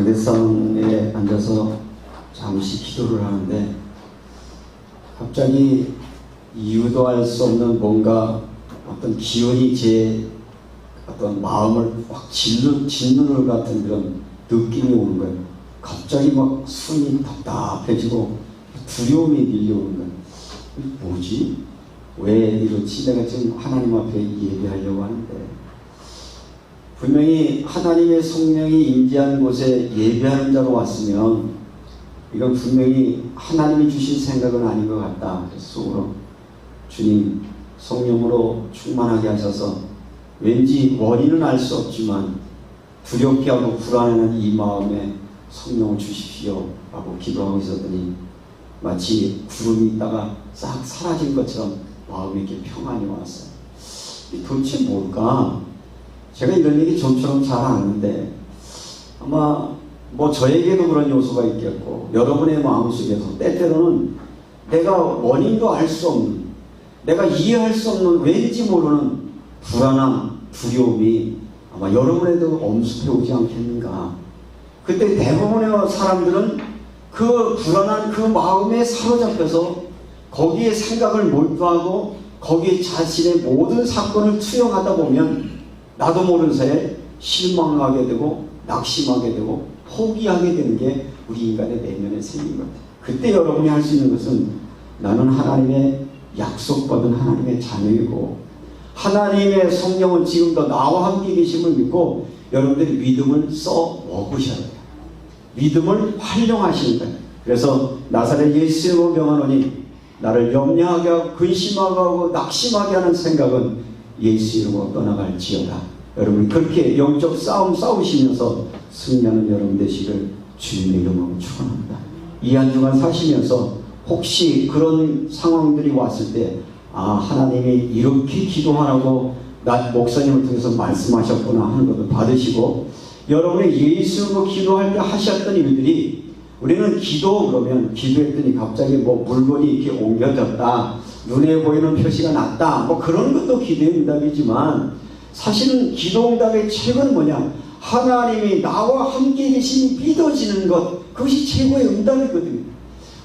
강대상에 앉아서 잠시 기도를 하는데 갑자기 이유도 알 수 없는 뭔가 어떤 기운이 제 어떤 마음을 확 짓누르 것 같은 그런 느낌이 오는 거예요. 갑자기 막 숨이 답답해지고 두려움이 밀려오는 거예요. 뭐지? 왜 이렇지? 내가 지금 하나님 앞에 예배하려고 하는데 분명히 하나님의 성령이 임재한 곳에 예배하는 자로 왔으면 이건 분명히 하나님이 주신 생각은 아닌 것 같다. 속으로 주님 성령으로 충만하게 하셔서 왠지 원인은 알 수 없지만 두렵게 하고 불안해하는 이 마음에 성령을 주십시오 하고 기도하고 있었더니 마치 구름이 있다가 싹 사라진 것처럼 마음에 이렇게 평안이 왔어요. 도대체 뭘까? 제가 이런 얘기 좀처럼 잘 아는데 아마 뭐 저에게도 그런 요소가 있겠고 여러분의 마음속에서 때때로는 내가 원인도 알 수 없는, 내가 이해할 수 없는 왠지 모르는 불안함, 두려움이 아마 여러분에도 엄습해 오지 않겠는가. 그때 대부분의 사람들은 그 불안한 그 마음에 사로잡혀서 거기에 생각을 몰두하고 거기에 자신의 모든 사건을 투영하다 보면 나도 모르는 사이에 실망하게 되고 낙심하게 되고 포기하게 되는 게 우리 인간의 내면에 생긴 것 같아요. 그때 여러분이 할 수 있는 것은 나는 하나님의 약속받은 하나님의 자녀이고 하나님의 성령은 지금도 나와 함께 계심을 믿고 여러분들이 믿음을 써 먹으셔야 돼요. 믿음을 활용하시는 거예요. 그래서 나사렛 예수로 명하노니 나를 염려하게 하고 근심하게 하고 낙심하게 하는 생각은 예수 이름으로 떠나갈지어다. 여러분 그렇게 영적 싸움 싸우시면서 승리하는 여러분 되시길 주님의 이름으로 축원합니다. 이 한 주간 사시면서 혹시 그런 상황들이 왔을 때 하나님이 이렇게 기도하라고 나 목사님을 통해서 말씀하셨구나 하는 것도 받으시고 여러분의 예수로 기도할 때 하셨던 일들이 우리는 기도 그러면 기도했더니 갑자기 뭐 물건이 이렇게 옮겨졌다, 눈에 보이는 표시가 났다, 뭐 그런 것도 기도의 응답이지만 사실은 기도 응답의 책은 뭐냐? 하나님이 나와 함께 계심이 믿어지는 것, 그것이 최고의 응답이거든요.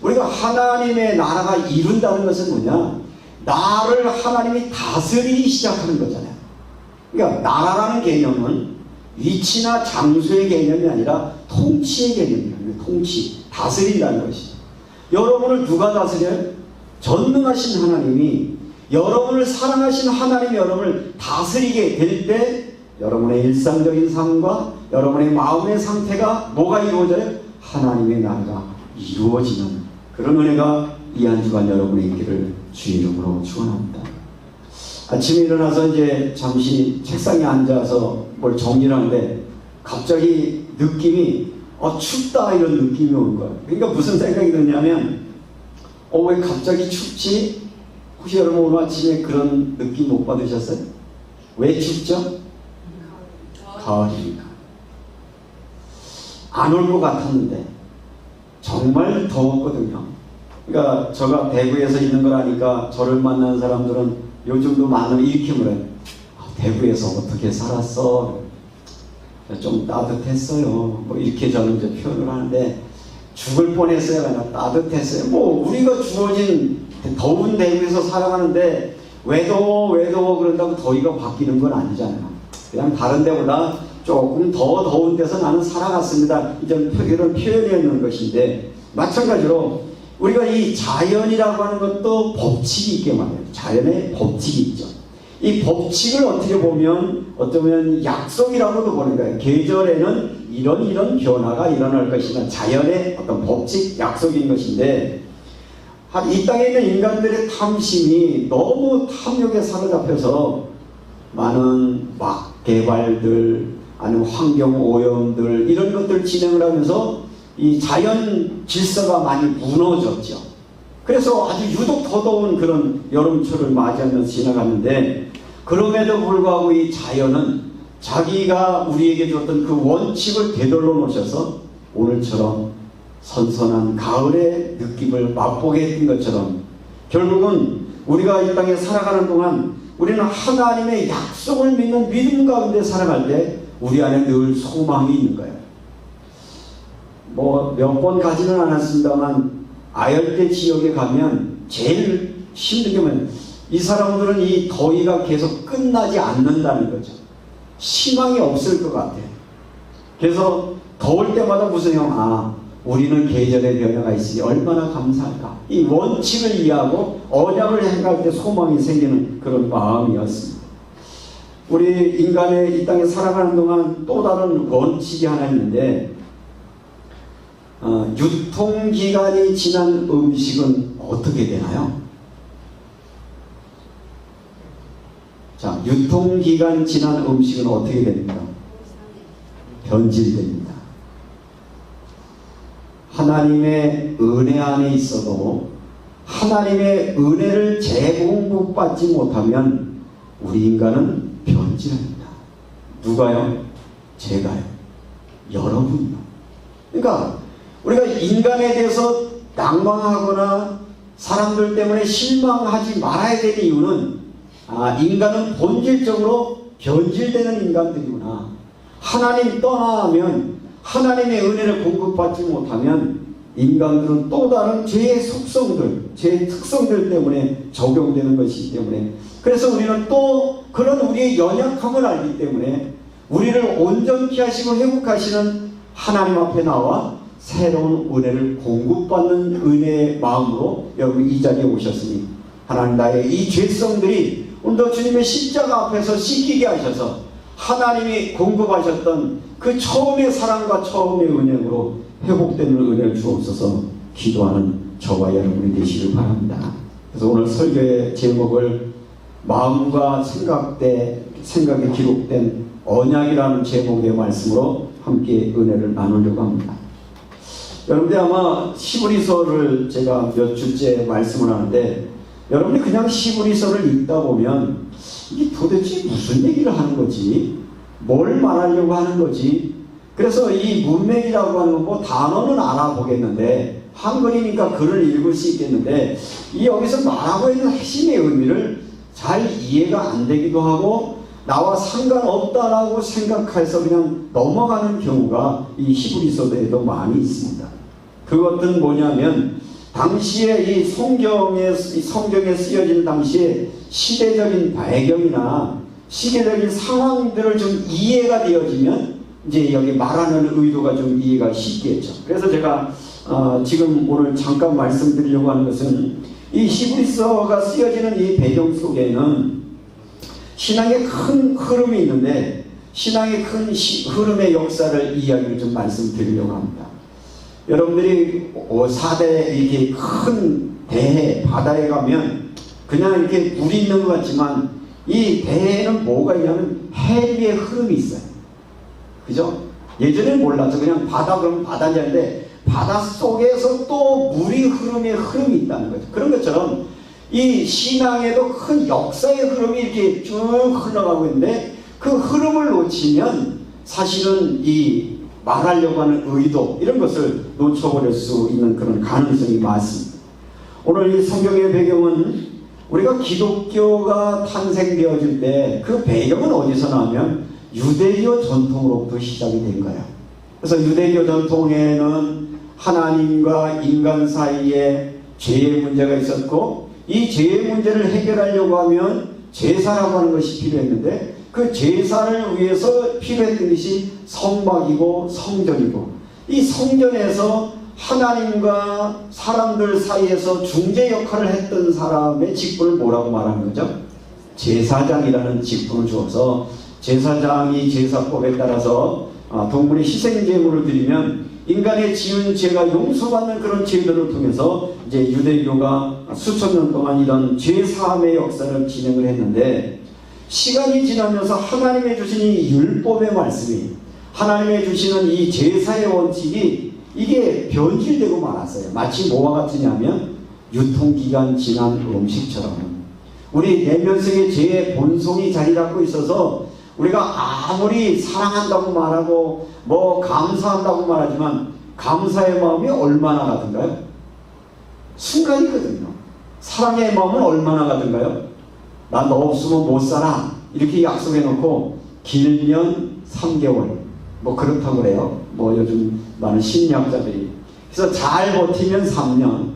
우리가 하나님의 나라가 이룬다는 것은 뭐냐? 나를 하나님이 다스리기 시작하는 거잖아요. 그러니까 나라라는 개념은 위치나 장소의 개념이 아니라 통치의 개념이에요. 통치, 다스린다는 것이죠. 여러분을 누가 다스려요? 전능하신 하나님이, 여러분을 사랑하신 하나님이 여러분을 다스리게 될 때 여러분의 일상적인 삶과 여러분의 마음의 상태가 뭐가 이루어져요? 하나님의 나라가 이루어지는 그런 은혜가 이 한 주간 여러분의 있기를 주의 이름으로 축원합니다. 아침에 일어나서 이제 잠시 책상에 앉아서 뭘 정리를 하는데 갑자기 느낌이 춥다 이런 느낌이 오는 거예요. 그러니까 무슨 생각이 드냐면 왜 갑자기 춥지? 혹시 여러분 오늘 아침에 그런 느낌 못 받으셨어요? 왜 춥죠? 가을이니까. 안 올 것 같았는데 정말 더웠거든요. 그러니까 제가 대구에서 있는 거라니까 저를 만나는 사람들은 요즘도 많은 이렇게 물어요. 대구에서 어떻게 살았어? 좀 따뜻했어요. 뭐 이렇게 저는 이제 표현을 하는데 죽을 뻔했어요. 그냥 따뜻했어요. 뭐 우리가 주어진 더운 대구에서 살아가는데 왜 더워 그런다고 더위가 바뀌는 건 아니잖아요. 그냥 다른 데보다 조금 더 더운 데서 나는 살아갔습니다. 이런 표현이었는 것인데 마찬가지로 우리가 이 자연이라고 하는 것도 법칙이 있게 말해요. 자연의 법칙이 있죠. 이 법칙을 어떻게 보면 어쩌면 약속이라고도 보는 거예요. 계절에는 이런 변화가 일어날 것이다. 자연의 어떤 법칙, 약속인 것인데 이 땅에 있는 인간들의 탐심이 너무 탐욕에 사로잡혀서 많은 막 개발들 아니면 환경 오염들 이런 것들 진행을 하면서 이 자연 질서가 많이 무너졌죠. 그래서 아주 유독 더 더운 그런 여름철을 맞이하면서 지나갔는데 그럼에도 불구하고 이 자연은 자기가 우리에게 줬던 그 원칙을 되돌려 놓으셔서 오늘처럼 선선한 가을의 느낌을 맛보게 했던 것처럼 결국은 우리가 이 땅에 살아가는 동안 우리는 하나님의 약속을 믿는 믿음 가운데 살아갈 때 우리 안에 늘 소망이 있는 거예요. 뭐 몇 번 가지는 않았습니다만 아열대 지역에 가면 제일 힘든 게 뭐냐면 이 사람들은 이 더위가 계속 끝나지 않는다는 거죠. 희망이 없을 것 같아요. 그래서 더울 때마다 무슨 우리는 계절의 변화가 있으니 얼마나 감사할까. 이 원칙을 이해하고 언약을 행할 때 소망이 생기는 그런 마음이었습니다. 우리 인간의 이 땅에 살아가는 동안 또 다른 원칙이 하나 있는데 유통기간이 지난 음식은 어떻게 되나요? 자, 유통기간 지난 음식은 어떻게 됩니까? 변질됩니다. 하나님의 은혜 안에 있어도 하나님의 은혜를 재공급받지 못하면 우리 인간은 변질합니다. 누가요? 제가요. 여러분이요. 그러니까 우리가 인간에 대해서 낭망하거나 사람들 때문에 실망하지 말아야 될 이유는 인간은 본질적으로 변질되는 인간들이구나. 하나님 떠나면 하나님의 은혜를 공급받지 못하면 인간들은 또 다른 죄의 속성들, 죄의 특성들 때문에 적용되는 것이기 때문에 그래서 우리는 또 그런 우리의 연약함을 알기 때문에 우리를 온전케 하시고 회복하시는 하나님 앞에 나와 새로운 은혜를 공급받는 은혜의 마음으로 여러분 이 자리에 오셨으니 하나님 나의 이 죄성들이 오늘도 주님의 십자가 앞에서 씻기게 하셔서 하나님이 공급하셨던 그 처음의 사랑과 처음의 은혜로 회복되는 은혜를 주옵소서 기도하는 저와 여러분이 되시길 바랍니다. 그래서 오늘 설교의 제목을 마음과 생각에 기록된 언약이라는 제목의 말씀으로 함께 은혜를 나누려고 합니다. 여러분들 아마 시브리서를 제가 몇 주째 말씀을 하는데 여러분이 그냥 시브리서를 읽다 보면 이게 도대체 무슨 얘기를 하는 거지? 뭘 말하려고 하는 거지? 그래서 이 문맥이라고 하는 건 뭐 단어는 알아보겠는데 한글이니까 글을 읽을 수 있겠는데 이 여기서 말하고 있는 핵심의 의미를 잘 이해가 안 되기도 하고 나와 상관없다라고 생각해서 그냥 넘어가는 경우가 이 히브리서에도 많이 있습니다. 그것은 뭐냐면 당시에 이 성경에 쓰여진 당시에 시대적인 배경이나 시대적인 상황들을 좀 이해가 되어지면 이제 여기 말하는 의도가 좀 이해가 쉽겠죠. 그래서 제가 지금 오늘 잠깐 말씀드리려고 하는 것은 이 히브리서가 쓰여지는 이 배경 속에는 신앙의 큰 흐름이 있는데 신앙의 큰 흐름의 역사를 이야기를 좀 말씀드리려고 합니다. 여러분들이 4대 이렇게 큰 대해 바다에 가면 그냥 이렇게 물이 있는 것 같지만 이 대해에는 뭐가 있냐면 해류의 흐름이 있어요. 그죠? 예전에는 몰랐죠. 그냥 바다 그러면 바다인데 바다 속에서 또 물이 흐름이 있다는 거죠. 그런 것처럼 이 신앙에도 큰 역사의 흐름이 이렇게 쭉 흘러가고 있는데 그 흐름을 놓치면 사실은 이 말하려고 하는 의도 이런 것을 놓쳐버릴 수 있는 그런 가능성이 많습니다. 오늘 이 성경의 배경은 우리가 기독교가 탄생되어질 때 그 배경은 어디서 나오면 유대교 전통으로부터 시작이 된 거예요. 그래서 유대교 전통에는 하나님과 인간 사이에 죄의 문제가 있었고 이 죄의 문제를 해결하려고 하면 제사라고 하는 것이 필요했는데 그 제사를 위해서 필요했던 것이 성막이고 성전이고 이 성전에서 하나님과 사람들 사이에서 중재 역할을 했던 사람의 직분을 뭐라고 말하는 거죠? 제사장이라는 직분을 주어서 제사장이 제사법에 따라서 동물의 희생제물을 드리면 인간의 지은 죄가 용서받는 그런 제도를 통해서 이제 유대교가 수천 년 동안 이런 죄사함의 역사를 진행을 했는데 시간이 지나면서 하나님의 주신 이 율법의 말씀이 하나님의 주시는 이 제사의 원칙이 이게 변질되고 말았어요. 마치 뭐와 같으냐면 유통기간 지난 음식처럼 우리 내면 속에 죄의 본성이 자리 잡고 있어서 우리가 아무리 사랑한다고 말하고 뭐 감사한다고 말하지만 감사의 마음이 얼마나 가든가요? 순간이거든요. 사랑의 마음은 얼마나 가든가요? 나 너 없으면 못 살아 이렇게 약속해놓고 길면 3개월 뭐 그렇다고 그래요. 뭐 요즘 많은 심리학자들이. 그래서 잘 버티면 3년,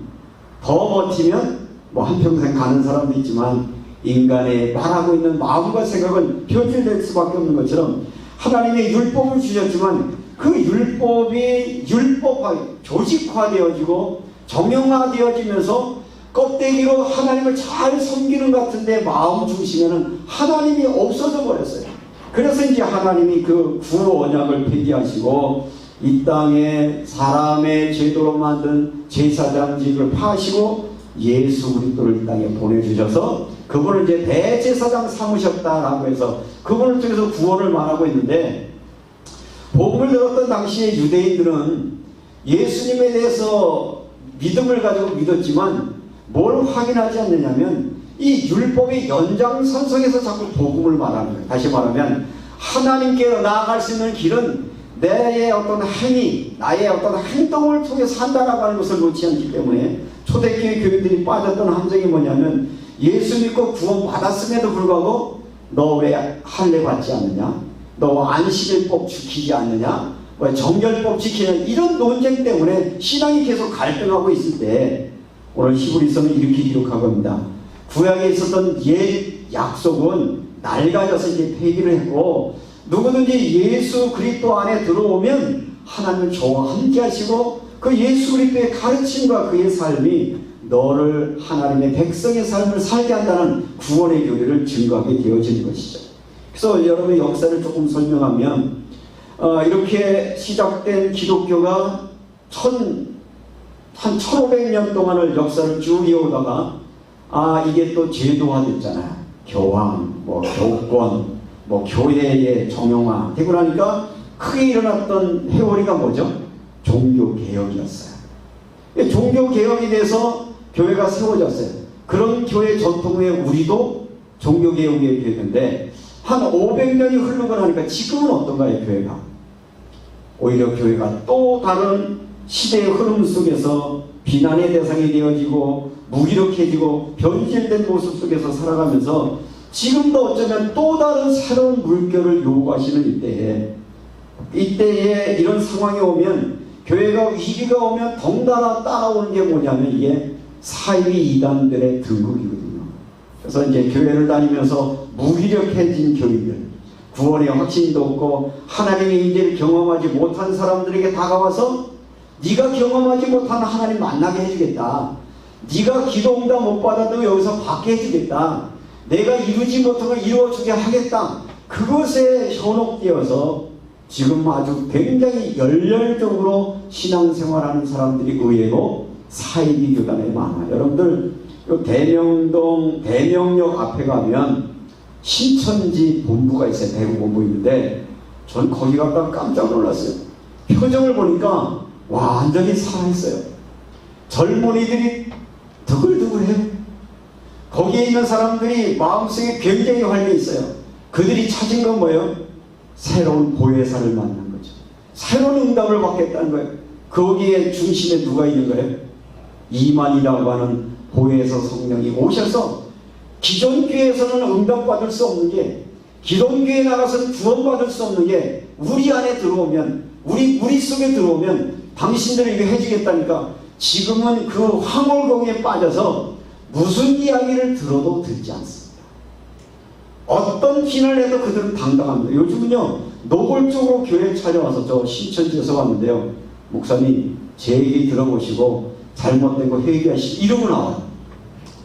더 버티면 뭐 한평생 가는 사람도 있지만 인간의 말하고 있는 마음과 생각은 변질될 수밖에 없는 것처럼 하나님의 율법을 주셨지만 그 율법이 조직화되어지고 정형화되어지면서 껍데기로 하나님을 잘 섬기는 것 같은데 마음 중심에는 하나님이 없어져 버렸어요. 그래서 이제 하나님이 그 구호 언약을 폐기하시고 이 땅에 사람의 제도로 만든 제사장직을 파시고 예수 그리스도를 이 땅에 보내주셔서 그분을 이제 대제사장 삼으셨다라고 해서 그분을 통해서 구원을 말하고 있는데, 복음을 들었던 당시에 유대인들은 예수님에 대해서 믿음을 가지고 믿었지만 뭘 확인하지 않느냐면 이 율법의 연장선상에서 자꾸 복음을 말하는 거예요. 다시 말하면 하나님께로 나아갈 수 있는 길은 내 어떤 행위, 나의 어떤 행동을 통해서 산다라고 하는 것을 놓지 않기 때문에 초대교회 교인들이 빠졌던 함정이 뭐냐면, 예수 믿고 구원 받았음에도 불구하고 너 왜 할례 받지 않느냐, 너 안식일법 지키지 않느냐, 왜 정결법 지키냐, 이런 논쟁 때문에 신앙이 계속 갈등하고 있을 때 오늘 히브리서는 이렇게 기록하고 합니다. 구약에 있었던 옛 약속은 낡아져서 이제 폐기를 했고, 누구든지 예수 그리스도 안에 들어오면 하나님은 저와 함께 하시고 그 예수 그리스도의 가르침과 그의 삶이 너를 하나님의 백성의 삶을 살게 한다는 구원의 교리를 증거하게 되어지는 것이죠. 그래서 여러분의 역사를 조금 설명하면 이렇게 시작된 기독교가 한 1500년 동안을 역사를 쭉 이어오다가 이게 또 제도화됐잖아요. 교황, 뭐 교권, 뭐 교회의 정형화 되고 나니까 크게 일어났던 회오리가 뭐죠? 종교개혁이었어요. 종교개혁에 대해서 교회가 세워졌어요. 그런 교회 전통 후에 우리도 종교개혁이 되는데 한 500년이 흐르고 나니까 지금은 어떤가요? 교회가 오히려 교회가 또 다른 시대의 흐름 속에서 비난의 대상이 되어지고 무기력해지고 변질된 모습 속에서 살아가면서 지금도 어쩌면 또 다른 새로운 물결을 요구하시는 이때에 이런 상황이 오면, 교회가 위기가 오면 덩달아 따라오는 게 뭐냐면 이게 사이비 이단들의 등극이거든요. 그래서 이제 교회를 다니면서 무기력해진 교인들, 구원의 확신도 없고 하나님의 인재를 경험하지 못한 사람들에게 다가와서 네가 경험하지 못한 하나님 만나게 해주겠다, 네가 기도 응답 못 받아도 여기서 받게 해주겠다, 내가 이루지 못한 걸 이루어주게 하겠다, 그것에 현혹되어서 지금 아주 굉장히 열렬적으로 신앙생활하는 사람들이 의외로 사이비 교단에 많아요. 여러분들 대명동 대명역 앞에 가면 신천지 본부가 있어요. 대구 본부 있는데 전 거기 갔다가 깜짝 놀랐어요. 표정을 보니까 완전히 살아있어요. 젊은이들이 드글드글해요. 거기에 있는 사람들이 마음속에 굉장히 활기 있어요. 그들이 찾은 건 뭐예요? 새로운 보혜사를 만난 거죠. 새로운 응답을 받겠다는 거예요. 거기에 중심에 누가 있는 거예요? 이만이라고 하는 보혜사 성령이 오셔서, 기존 교회에서는 응답받을 수 없는 게, 기존 교회에 나가서는 구원받을 수 없는 게 우리 안에 들어오면, 우리 속에 들어오면 당신들을 이거 해주겠다니까 지금은 그 황홀공에 빠져서 무슨 이야기를 들어도 듣지 않습니다. 어떤 비난을 해도 그들은 당당합니다. 요즘은요, 노골적으로 교회에 찾아와서, 저 신천지에서 왔는데요, 목사님 제 얘기 들어보시고 잘못된 거 회개하시고 이러고 나와요.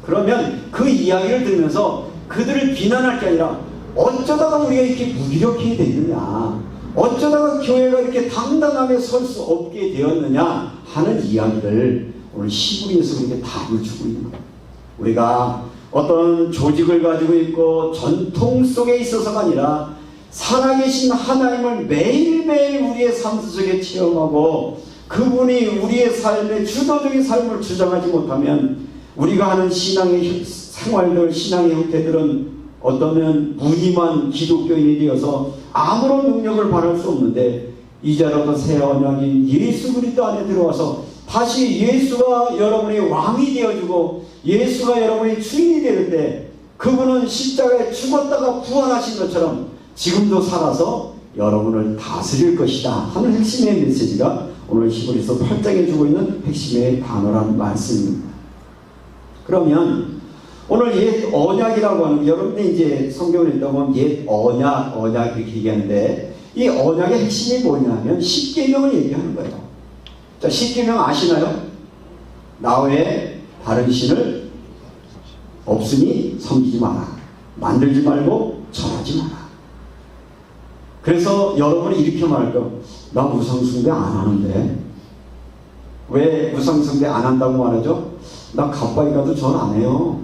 그러면 그 이야기를 들으면서 그들을 비난할 게 아니라 어쩌다가 우리가 이렇게 무기력해야 되느냐, 어쩌다가 교회가 이렇게 당당하게 설 수 없게 되었느냐 하는 이야기를 오늘 히브리에서 우리에게 답을 주고 있는 거예요. 우리가 어떤 조직을 가지고 있고 전통 속에 있어서가 아니라 살아계신 하나님을 매일매일 우리의 삶 속에 체험하고 그분이 우리의 삶의 주도적인 삶을 주장하지 못하면 우리가 하는 신앙의 생활들, 신앙의 형태들은 어떠면 무늬만 기독교인이 되어서 아무런 능력을 발할 수 없는데, 이제라도 새 언약인 예수 그리스도 안에 들어와서 다시 예수가 여러분의 왕이 되어주고 예수가 여러분의 주인이 될 때, 그분은 십자가에 죽었다가 부활하신 것처럼 지금도 살아서 여러분을 다스릴 것이다 하는 핵심의 메시지가 오늘 히브리서 8장에 주고 있는 핵심의 단어라는 말씀입니다. 그러면 오늘 옛 언약이라고 하는, 여러분이 이제 성경을 읽다 보면 옛 언약 이렇게 얘기하는데, 이 언약의 핵심이 뭐냐면 십계명을 얘기하는 거예요. 자, 십계명 아시나요? 나 외에 다른 신을 없으니 섬기지 마라. 만들지 말고 절하지 마라. 그래서 여러분이 이렇게 말할 거예요. 나 우상숭배 안 하는데. 왜 우상숭배 안 한다고 말하죠? 나 가까이 가도 절 안 해요.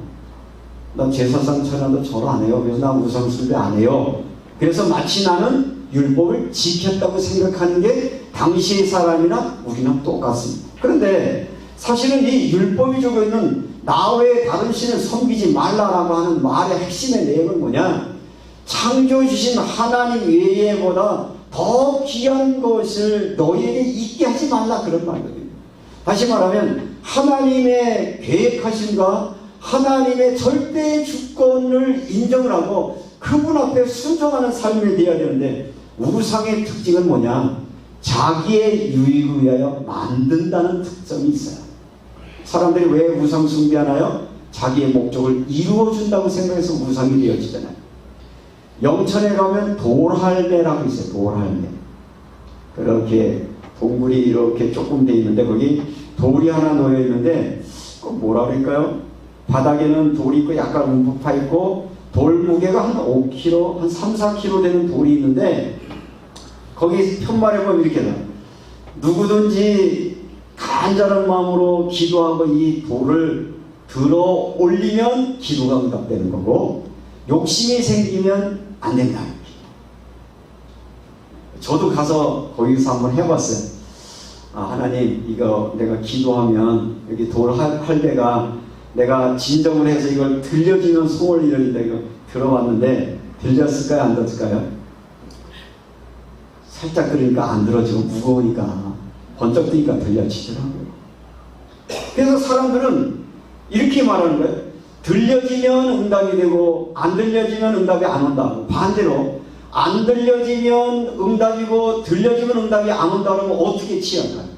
나 제사상 차려도 절 안 해요. 그래서 나 우상숭배 안 해요. 그래서 마치 나는 율법을 지켰다고 생각하는 게 당시의 사람이나 우리는 똑같습니다. 그런데 사실은 이 율법이 주고 있는 나 외에 다른 신을 섬기지 말라라고 하는 말의 핵심의 내용은 뭐냐? 창조해 주신 하나님 외에보다 더 귀한 것을 너희에게 있게 하지 말라, 그런 말이거든요. 다시 말하면 하나님의 계획하심과 하나님의 절대 주권을 인정을 하고 그분 앞에 순종하는 삶이 되어야 되는데, 우상의 특징은 뭐냐? 자기의 유익을 위하여 만든다는 특성이 있어요. 사람들이 왜 우상 숭배하나요? 자기의 목적을 이루어준다고 생각해서 우상이 되어지잖아요. 영천에 가면 돌할매라고 있어요. 돌할매. 그렇게 동굴이 이렇게 조금 돼 있는데 거기 돌이 하나 놓여 있는데, 그 뭐라 그럴까요? 바닥에는 돌이 있고 약간 움푹 파 있고 돌 무게가 한 5kg, 한 3, 4kg 되는 돌이 있는데, 거기 편말해 보면 이렇게 나와요. 누구든지 간절한 마음으로 기도하고 이 돌을 들어 올리면 기도가 응답되는 거고, 욕심이 생기면 안 된다. 저도 가서 거기서 한번 해봤어요. 하나님, 이거 내가 기도하면 여기 돌 할배가 내가 진정을 해서 이걸 들려주면 소원을 이루는다. 이거 들어봤는데 들렸을까요? 안 들었을까요? 살짝 들으니까 안 들어지고 무거우니까 번쩍 뜨니까 들려지더라고요. 그래서 사람들은 이렇게 말하는 거예요. 들려지면 응답이 되고 안 들려지면 응답이 안 온다. 반대로 안 들려지면 응답이고 들려지면 응답이 안 온다 그러면 어떻게 취할까요?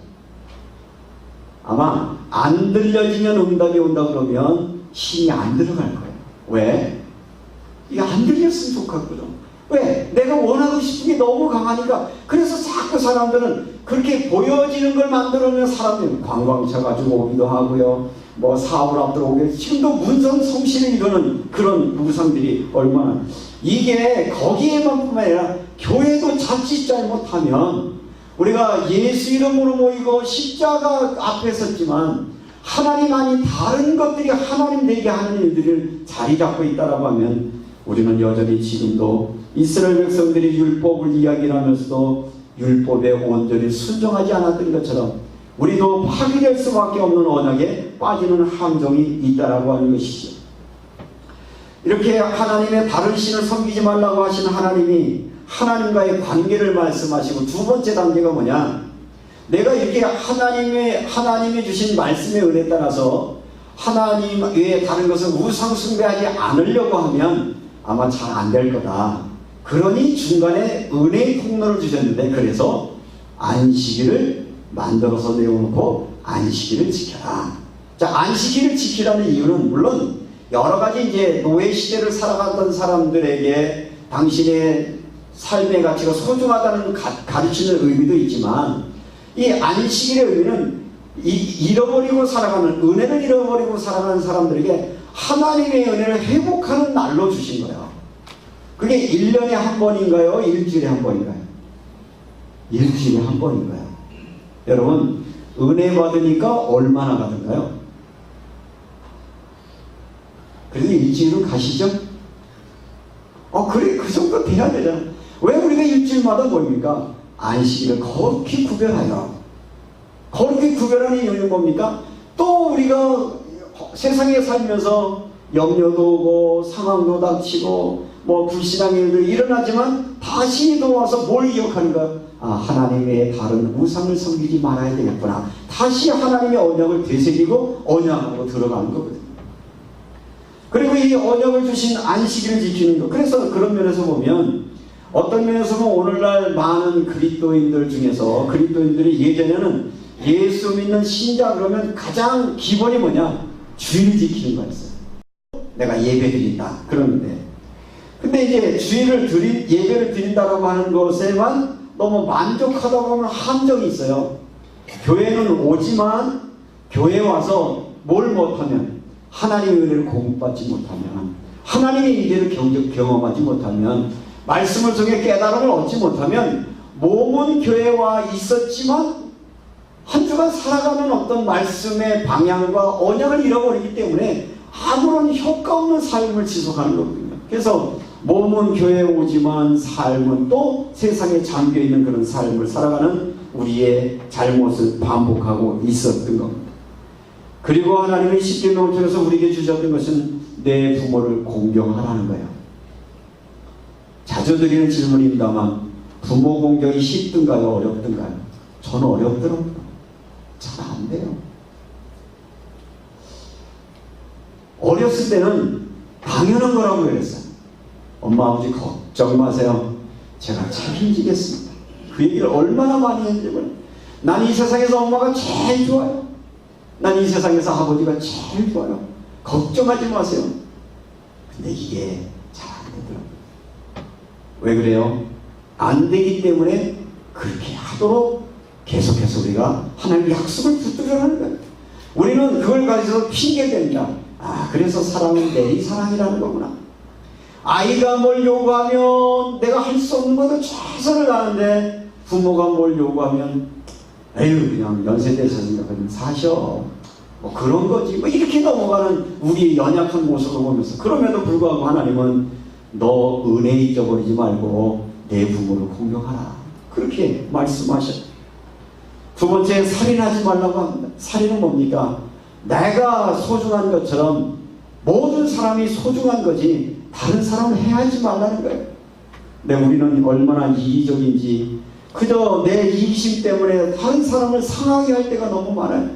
아마 안 들려지면 응답이 온다 그러면 힘이 안 들어갈 거예요. 왜? 이게 안 들렸으면 좋겠거든. 왜? 내가 원하고 싶은 게 너무 강하니까. 그래서 자꾸 사람들은 그렇게 보여지는 걸 만들어내면 사람들이 관광차 가지고 오기도 하고요. 뭐 사업을 앞두고 오게 지금도 문성성실을 이루는 그런 우상들이 얼마나, 이게 거기에만 뿐만 아니라 교회도 자칫 잘못하면 우리가 예수 이름으로 모이고 십자가 앞에 섰지만 하나님 아닌 다른 것들이 하나님 되게 하는 일들을 자리 잡고 있다라고 하면 우리는 여전히 지금도 이스라엘 백성들이 율법을 이야기하면서도 율법에 온전히 순종하지 않았던 것처럼 우리도 파괴될 수밖에 없는 언약에 빠지는 함정이 있다라고 하는 것이죠. 이렇게 하나님의 다른 신을 섬기지 말라고 하시는 하나님이 하나님과의 관계를 말씀하시고, 두 번째 단계가 뭐냐? 내가 이렇게 하나님이 주신 말씀의 은혜에 따라서 하나님 외에 다른 것을 우상 숭배하지 않으려고 하면 아마 잘 안 될 거다. 그러니 중간에 은혜의 통로를 주셨는데, 그래서 안식일을 만들어서 내어놓고 안식일을 지켜라. 자, 안식일을 지키라는 이유는 물론 여러 가지 이제 노예 시대를 살아갔던 사람들에게 당신의 삶의 가치가 소중하다는 가르치는 의미도 있지만, 이 안식일의 의미는 잃어버리고 살아가는, 은혜를 잃어버리고 살아가는 사람들에게 하나님의 은혜를 회복하는 날로 주신 거예요. 그게 1년에 한 번인가요? 일주일에 한 번인가요? 일주일에 한 번인가요? 여러분, 은혜 받으니까 얼마나 받은가요? 그래도 일주일은 가시죠? 그래, 그 정도 돼야 되잖아. 왜 우리가 일주일마다 모입니까? 안식일을 거룩히 구별하여. 거룩히 구별하는 이유는 뭡니까? 또 우리가 세상에 살면서 염려도 오고 상황도 닥치고 뭐 불신앙의 일들이 일어나지만 다시 돌아와서 뭘 기억하는가? 하나님의 다른 우상을 섬기지 말아야 되겠구나. 다시 하나님의 언약을 되새기고 언약으로 들어가는 거거든요. 그리고 이 언약을 주신 안식일을 지키는 것. 그래서 그런 면에서 보면 어떤 면에서 보면 오늘날 많은 그리스도인들 중에서 그리스도인들이 예전에는 예수 믿는 신자 그러면 가장 기본이 뭐냐? 주의를 지키는 거였어요. 내가 예배 드린다. 그러는데 근데 이제 예배를 드린다라고 하는 것에만 너무 만족하다 보면 함정이 있어요. 교회는 오지만 교회 와서 뭘 못하면 하나님의 은혜를 공급받지 못하면 하나님의 일을 경험하지 못하면 말씀을 통해 깨달음을 얻지 못하면 몸은 교회에 와 있었지만 한 주간 살아가는 어떤 말씀의 방향과 언약을 잃어버리기 때문에 아무런 효과 없는 삶을 지속하는 거거든요. 그래서 몸은 교회에 오지만 삶은 또 세상에 잠겨있는 그런 삶을 살아가는 우리의 잘못을 반복하고 있었던 겁니다. 그리고 하나님의 십계명을 통해서 우리에게 주셨던 것은 내 부모를 공경하라는 거예요. 자주 드리는 질문입니다만 부모 공경이 쉽든가요? 어렵든가요? 저는 어렵더라고요. 잘 안 돼요. 어렸을 때는 당연한 거라고 그랬어요. 엄마 아버지 걱정 마세요. 제가 책임지겠습니다. 그 얘기를 얼마나 많이 했는지 몰라요. 난 이 세상에서 엄마가 제일 좋아요. 난 이 세상에서 아버지가 제일 좋아요. 걱정하지 마세요. 근데 이게 잘 안 되더라고요. 왜 그래요? 안 되기 때문에 그렇게 하도록 계속해서 우리가 하나님의 약속을 붙들으라는 거예요. 우리는 그걸 가지고 핑계댑니다. 그래서 사랑은 내리 사랑이라는 거구나. 아이가 뭘 요구하면 내가 할 수 없는 것도 최선을 다하는데 부모가 뭘 요구하면 에휴 그냥 연세대에서 생각하면 사셔. 뭐 그런 거지. 뭐 이렇게 넘어가는 우리의 연약한 모습을 보면서 그럼에도 불구하고 하나님은 너 은혜 잊어버리지 말고 내 부모를 공경하라. 그렇게 말씀하셨죠. 두 번째, 살인하지 말라고 합니다. 살인은 뭡니까? 내가 소중한 것처럼 모든 사람이 소중한 거지 다른 사람을 해하지 말라는 거예요. 근데 우리는 얼마나 이기적인지 그저 내 이기심 때문에 다른 사람을 상하게 할 때가 너무 많아요.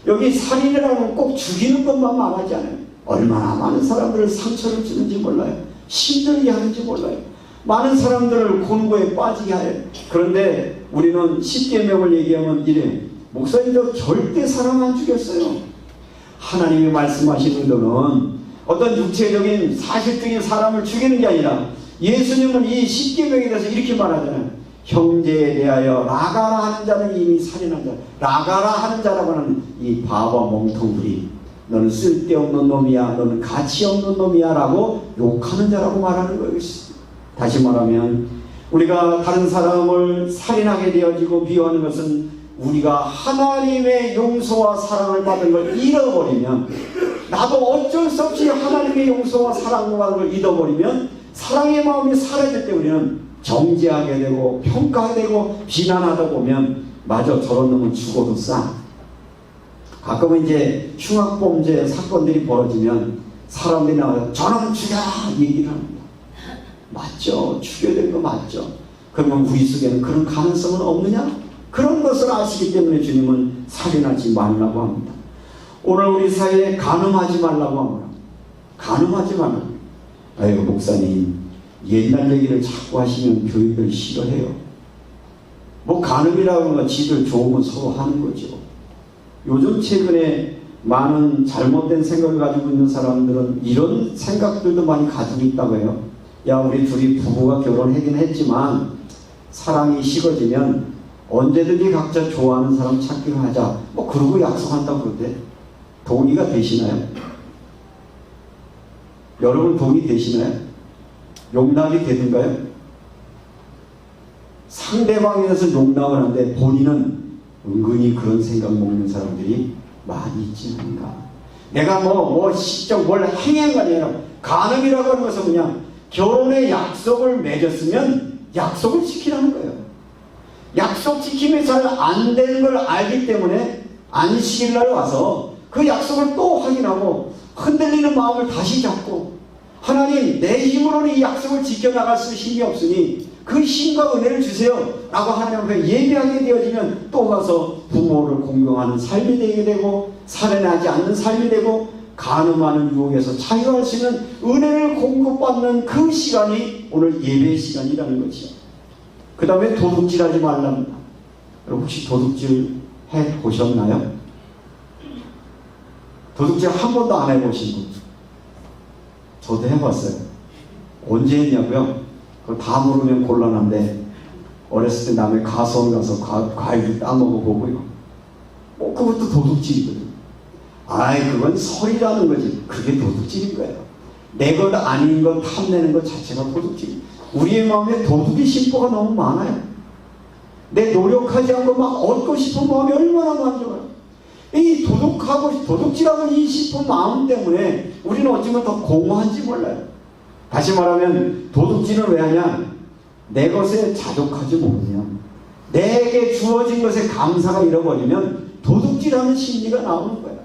여기 살인이라는 건 꼭 죽이는 것만 말하지 않아요. 얼마나 많은 사람들을 상처를 주는지 몰라요. 힘들게 하는지 몰라요. 많은 사람들을 곤고에 빠지게 해요. 그런데 우리는 십계명을 얘기하면 이래. 목사님 저 절대 사람 안 죽였어요. 하나님이 말씀하신 의도는 어떤 육체적인 사실적인 사람을 죽이는 게 아니라 예수님은 이 십계명에 대해서 이렇게 말하잖아요. 형제에 대하여 라가라 하는 자는 이미 살인한 자. 라가라 하는 자라고 하는 이 바보 멍텅구리. 너는 쓸데없는 놈이야. 너는 가치 없는 놈이야. 라고 욕하는 자라고 말하는 거예요. 다시 말하면 우리가 다른 사람을 살인하게 되어지고 미워하는 것은 우리가 하나님의 용서와 사랑을 받은 걸 잃어버리면 나도 어쩔 수 없이 하나님의 용서와 사랑을 받은 걸 잃어버리면 사랑의 마음이 사라질 때 우리는 정죄하게 되고 평가되고 비난하다 보면 맞아 저런 놈은 죽어도 싸. 가끔은 이제 흉악범죄 사건들이 벌어지면 사람들이 나와서 저놈 죽여 얘기를 합니다. 맞죠. 죽여야 되는 거 맞죠. 그러면 우리 속에는 그런 가능성은 없느냐? 그런 것을 아시기 때문에 주님은 살인하지 말라고 합니다. 오늘 우리 사회에 간음하지 말라고 합니다. 간음하지 말라고. 아유 목사님 옛날 얘기를 자꾸 하시면 교육을 싫어해요. 뭐 간음이라고 하는 건 지들 좋으면 서로 하는 거죠. 요즘 최근에 많은 잘못된 생각을 가지고 있는 사람들은 이런 생각들도 많이 가지고 있다고 해요. 야 우리 둘이 부부가 결혼하긴 했지만 사랑이 식어지면 언제든지 각자 좋아하는 사람 찾기로 하자. 뭐 그러고 약속한다고 그러대. 동의가 되시나요? 여러분 동의 되시나요? 용납이 되는가요? 상대방에 대해서 용납을 하는데 본인은 은근히 그런 생각 먹는 사람들이 많이 있지 않은가. 내가 시적 뭘 행한 거 아니에요. 간음이라고 하는 것은 그냥 결혼의 약속을 맺었으면 약속을 지키라는 거예요. 약속 지킴이 잘 안 되는 걸 알기 때문에 안식일날 와서 그 약속을 또 확인하고 흔들리는 마음을 다시 잡고 하나님 내 힘으로는 이 약속을 지켜나갈 수 힘이 없으니 그 힘과 은혜를 주세요 라고 하나님 앞에 예배하게 되어지면 또 가서 부모를 공경하는 삶이 되게 되고 살인하지 않는 삶이 되고 간음하는 유혹에서 자유할 수 있는 은혜를 공급받는 그 시간이 오늘 예배 시간이라는 거죠. 그 다음에 도둑질하지 말랍니다. 여러분 혹시 도둑질 해보셨나요? 도둑질 한 번도 안 해보신 분? 저도 해봤어요. 언제 했냐고요? 그거 다 모르면 곤란한데 어렸을 때 남의 가수원 가서 과일을 따먹어보고요. 그것도 도둑질이거든요. 아이 그건 설이라는 거지. 그게 도둑질인 거예요. 내 것 아닌 것 탐내는 것 자체가 도둑질. 우리의 마음에 도둑의 심보가 너무 많아요. 내 노력하지 않고 막 얻고 싶은 마음이 얼마나 많죠. 이 도둑질하고 싶은 마음 때문에 우리는 어쩌면 더 공허한지 몰라요. 다시 말하면 도둑질은 왜 하냐? 내 것에 자족하지 못하면, 내게 주어진 것에 감사가 잃어버리면 도둑질하는 심리가 나오는 거예요.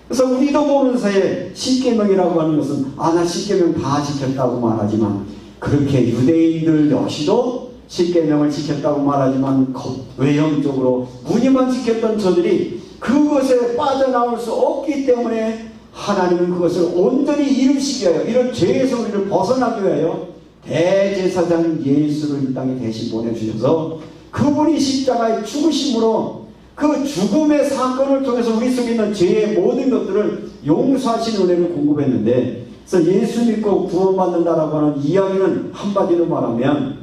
그래서 우리도 모르는 사이에 십계명이라고 하는 것은 나 십계명 다 지켰다고 말하지만, 그렇게 유대인들 역시도 십계명을 지켰다고 말하지만 외형적으로 무늬만 지켰던 저들이 그것에 빠져나올 수 없기 때문에 하나님은 그것을 온전히 이루시기 위하여, 이런 죄에서 우리를 벗어나기 위하여 대제사장 예수를 이 땅에 대신 보내주셔서 그분이 십자가의 죽으심으로 그 죽음의 사건을 통해서 우리 속에 있는 죄의 모든 것들을 용서하신 은혜를 공급했는데, 그래서 예수 믿고 구원받는다라고 하는 이야기는 한마디로 말하면,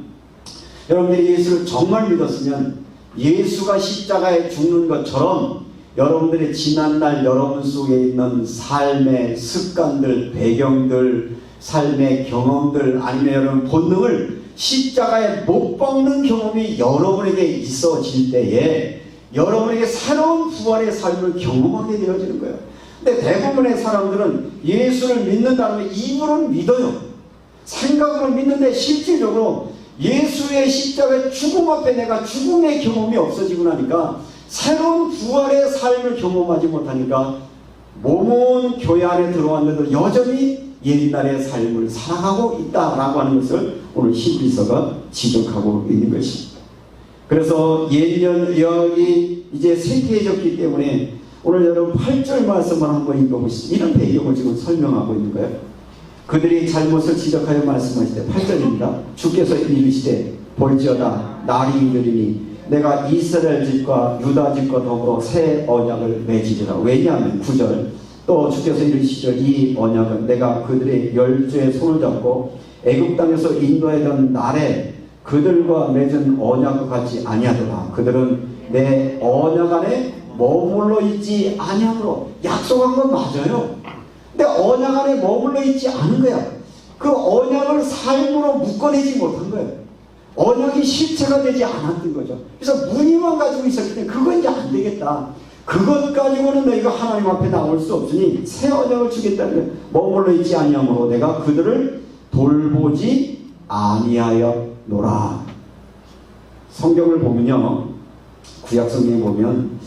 여러분들이 예수를 정말 믿었으면 예수가 십자가에 죽는 것처럼 여러분들의 지난날 여러분 속에 있는 삶의 습관들, 배경들, 삶의 경험들, 아니면 여러분 본능을 십자가에 못 박는 경험이 여러분에게 있어질 때에 여러분에게 새로운 부활의 삶을 경험하게 되어지는 거예요. 근데 대부분의 사람들은 예수를 믿는다는 게 입으로는 믿어요. 생각으로 믿는데 실질적으로 예수의 십자가의 죽음 앞에 내가 죽음의 경험이 없어지고 나니까, 새로운 부활의 삶을 경험하지 못하니까 몸은 교회 안에 들어왔는데도 여전히 옛날의 삶을 살아가고 있다라고 하는 것을 오늘 히브리서가 지적하고 있는 것입니다. 그래서 예언이 이제 쇠퇴해졌기 때문에 오늘 여러분 8절 말씀을 한번 읽어보시죠. 이런 배경을 지금 설명하고 있는 거예요. 그들이 잘못을 지적하여 말씀하실 때 8절입니다. 주께서 이르시되 볼지어다 날이 이르리니 내가 이스라엘 집과 유다 집과 더불어 새 언약을 맺으리라. 왜냐하면 9절 또 주께서 이르시죠. 이 언약은 내가 그들의 열조의 손을 잡고 애굽 땅에서 인도하던 날에 그들과 맺은 언약과 같이 아니하더라. 그들은 내 언약 안에 머물러 있지 아니하므로. 약속한 건 맞아요. 근데 언약 안에 머물러 있지 않은 거야. 그 언약을 삶으로 묶어내지 못한 거예요. 언약이 실체가 되지 않았던 거죠. 그래서 무늬만 가지고 있었기 때문에 그건 이제 안 되겠다. 그것 가지고는 너희가 하나님 앞에 나올 수 없으니 새 언약을 주겠다는 거예요. 머물러 있지 아니하므로 내가 그들을 돌보지 아니하였노라. 성경을 보면요, 구약 성경에 보면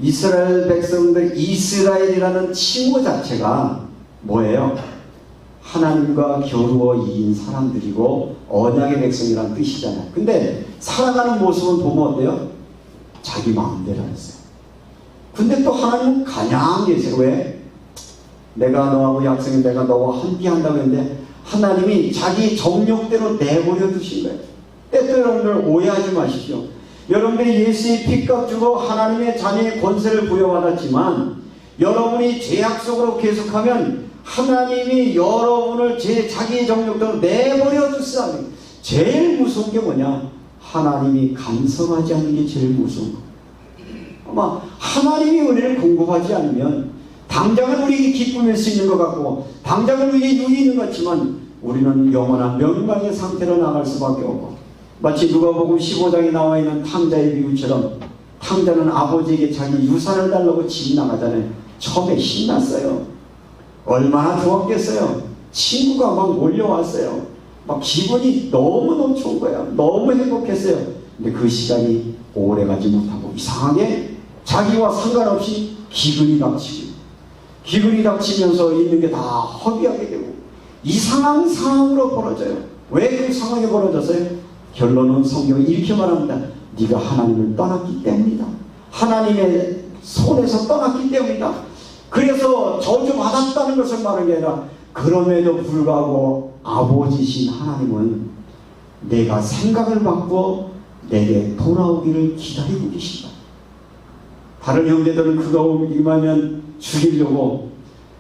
이스라엘 백성들, 이스라엘이라는 칭호 자체가 뭐예요? 하나님과 겨루어 이긴 사람들이고 언약의 백성이라는 뜻이잖아요. 근데 살아가는 모습은 보면 어때요? 자기 마음대로 했어요. 근데 또 하나님은 가냥 계세요. 왜? 내가 너하고 약속해, 내가 너와 함께 한다고 했는데 하나님이 자기 정욕대로 내버려 두신 거예요. 때또 여러분들 오해하지 마십시오. 여러분들이 예수의 핏값 주고 하나님의 자녀의 권세를 부여받았지만 여러분이 죄악 속으로 계속하면 하나님이 여러분을 자기의 정욕대로 내버려 두시다니. 제일 무서운 게 뭐냐? 하나님이 감성하지 않는 게 제일 무서운 거. 아마 하나님이 은혜를 공급하지 않으면 당장은 우리에게 기쁨일 수 있는 것 같고 당장은 우리에게 유익이 있는 것 같지만 우리는 영원한 멸망의 상태로 나갈 수밖에 없고, 마치 누가복음 15장에 나와 있는 탕자의 비유처럼 탕자는 아버지에게 자기 유산을 달라고 집이 나가잖아요. 처음에 신났어요. 얼마나 좋았겠어요. 친구가 막 몰려왔어요. 막 기분이 너무 넘쳐온 거예요. 너무 행복했어요. 근데 그 시간이 오래가지 못하고 이상하게 자기와 상관없이 기근이 닥치면서 있는 게 다 허비하게 되고 이상한 상황으로 벌어져요. 왜 그 상황이 벌어졌어요? 결론은 성경이 이렇게 말합니다. 네가 하나님을 떠났기 때문이다. 하나님의 손에서 떠났기 때문이다. 그래서 저주받았다는 것을 말하는 게 아니라 그럼에도 불구하고 아버지신 하나님은 내가 생각을 바꾸어 내게 돌아오기를 기다리고 계신다. 다른 형제들은 그가 오기만 죽이려고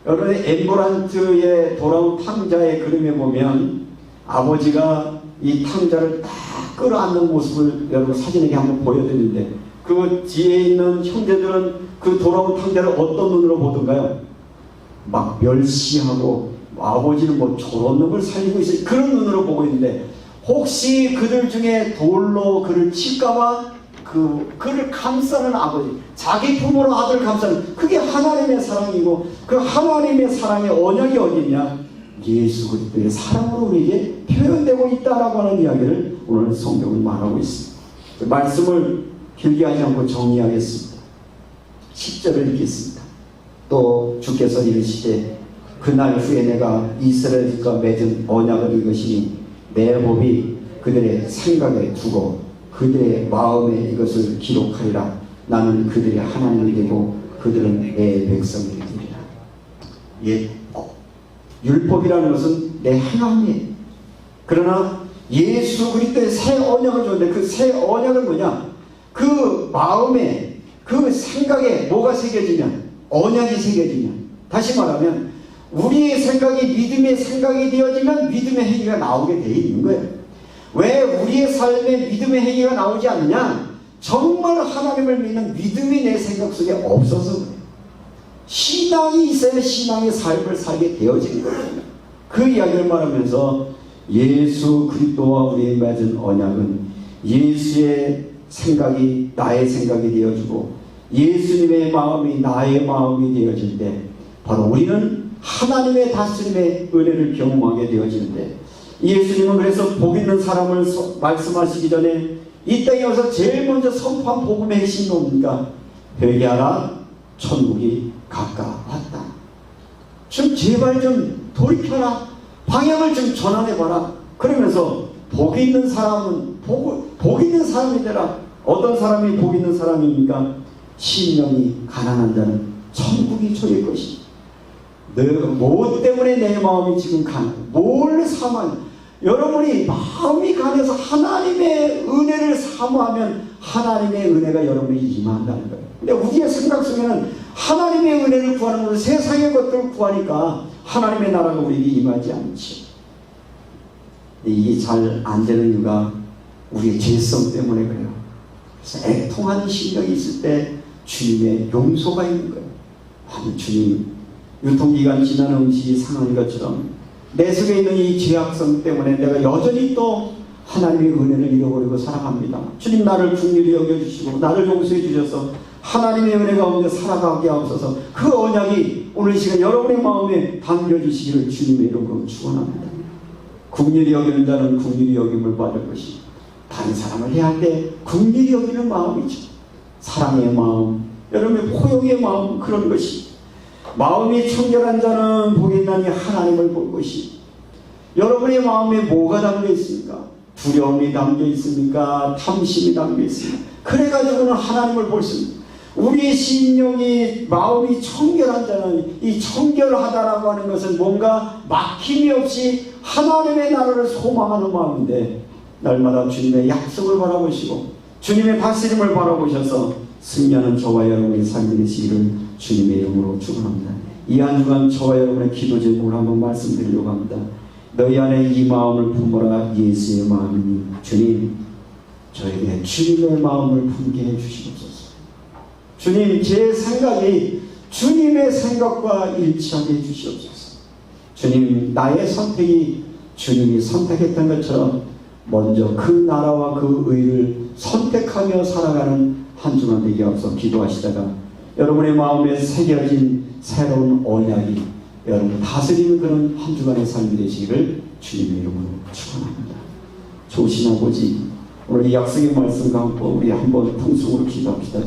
여러분의 엠보란트의 돌아온 탕자의 그림에 보면 아버지가 이 탕자를 딱 끌어안는 모습을 여러분 사진에게 한번 보여드리는데 그 뒤에 있는 형제들은 그 돌아온 탕자를 어떤 눈으로 보던가요? 막 멸시하고 아버지는 뭐 저런 놈을 살리고 있어요. 그런 눈으로 보고 있는데 혹시 그들 중에 돌로 그를 칠까봐 그를 감싸는 아버지, 자기 품으로 아들을 감싸는 그게 하나님의 사랑이고 그 하나님의 사랑의 언약이 어디냐? 예수 그리스도의 사랑으로 우리에게 표현되고 있다라고 하는 이야기를 오늘 성경은 말하고 있습니다. 그 말씀을 길게 하지 않고 정리하겠습니다. 10절을 읽겠습니다. 또 주께서 이르시되 그날 후에 내가 이스라엘과 맺은 언약을 이것이니 내 법이 그들의 생각에 두고 그들의 마음에 이것을 기록하리라. 나는 그들의 하나님이 되고 그들은 내 백성이 되리라. 율법이라는 것은 내 행함이에요. 그러나 예수 그리스도의 새 언약을 줬는데 그 새 언약은 뭐냐? 그 마음에 그 생각에 뭐가 새겨지면 언약이 새겨지면 다시 말하면 우리의 생각이 믿음의 생각이 되어지면 믿음의 행위가 나오게 되어 있는 거예요. 왜 우리의 삶에 믿음의 행위가 나오지 않느냐? 정말 하나님을 믿는 믿음이 내 생각 속에 없어서 그래요. 신앙이 있어야 신앙의 삶을 살게 되어지는 거예요. 그 이야기를 말하면서 예수 그리스도와 우리의 맺은 언약은 예수의 생각이 나의 생각이 되어지고 예수님의 마음이 나의 마음이 되어질 때 바로 우리는 하나님의 다스림의 은혜를 경험하게 되어지는데 예수님은 그래서 복 있는 사람을 말씀하시기 전에 이 땅에 와서 제일 먼저 선포한 복음의 핵심이 뭡니까? 회개하라, 천국이 가까웠다. 좀 제발 좀 돌이켜라, 방향을 좀 전환해봐라. 그러면서 복 있는 사람은 복 있는 사람이 되라. 어떤 사람이 복 있는 사람입니까? 심령이 가난한 자는 천국이 저의 것이다. 뭐 때문에 내 마음이 지금 뭘 사모하냐? 여러분이 마음이 간해서 하나님의 은혜를 사모하면 하나님의 은혜가 여러분이 임한다는 거예요. 근데 우리의 생각 속에는 하나님의 은혜를 구하는 것은 세상의 것들을 구하니까 하나님의 나라가 우리에게 임하지 않지. 이게 잘 안 되는 이유가 우리의 죄성 때문에 그래요. 그래서 애통하는 심령이 있을 때 주님의 용서가 있는 거예요. 아니 주님, 유통기간 지난 음식이 상한 것처럼 내 속에 있는 이 죄악성 때문에 내가 여전히 또 하나님의 은혜를 잃어버리고 살아갑니다. 주님 나를 긍휼히 여겨주시고 나를 용서해 주셔서 하나님의 은혜 가운데 살아가게 하옵소서. 그 언약이 오늘 이 시간 여러분의 마음에 담겨주시기를 주님의 이름으로 축원합니다. 긍휼히 여기는 자는 긍휼히 여김을 받을 것이 다른 사람을 해할 때 긍휼히 여기는 마음이죠. 사랑의 마음, 여러분의 포용의 마음, 그런 것이 마음이 청결한 자는 복이 있나니 하나님을 볼 것이. 여러분의 마음에 뭐가 담겨 있습니까? 두려움이 담겨 있습니까? 탐심이 담겨 있습니까? 그래가지고는 하나님을 볼 수 있습니다. 우리의 심령이 마음이 청결한 자는 이 청결하다라고 하는 것은 뭔가 막힘이 없이 하나님의 나라를 소망하는 마음인데 날마다 주님의 약속을 바라보시고 주님의 다스림을 바라보셔서 승리하는 저와 여러분의 삶이 되시기를 주님의 이름으로 축원합니다. 이 한 주간 저와 여러분의 기도 제목을 한번 말씀드리려고 합니다. 너희 안에 이 마음을 품어라. 예수의 마음이니 주님 저에게 주님의 마음을 품게 해주시옵소서. 주님 제 생각이 주님의 생각과 일치하게 해주시옵소서. 주님 나의 선택이 주님이 선택했던 것처럼 먼저 그 나라와 그 의를 선택하며 살아가는 한 주간 되게 하옵소서. 기도하시다가 여러분의 마음에 새겨진 새로운 언약이 여러분 다스리는 그런 한 주간의 삶이 되시기를 주님의 이름으로 축원합니다. 좋으신 아버지, 오늘 이 약속의 말씀 감고 우리 한번 통성으로 기도합시다.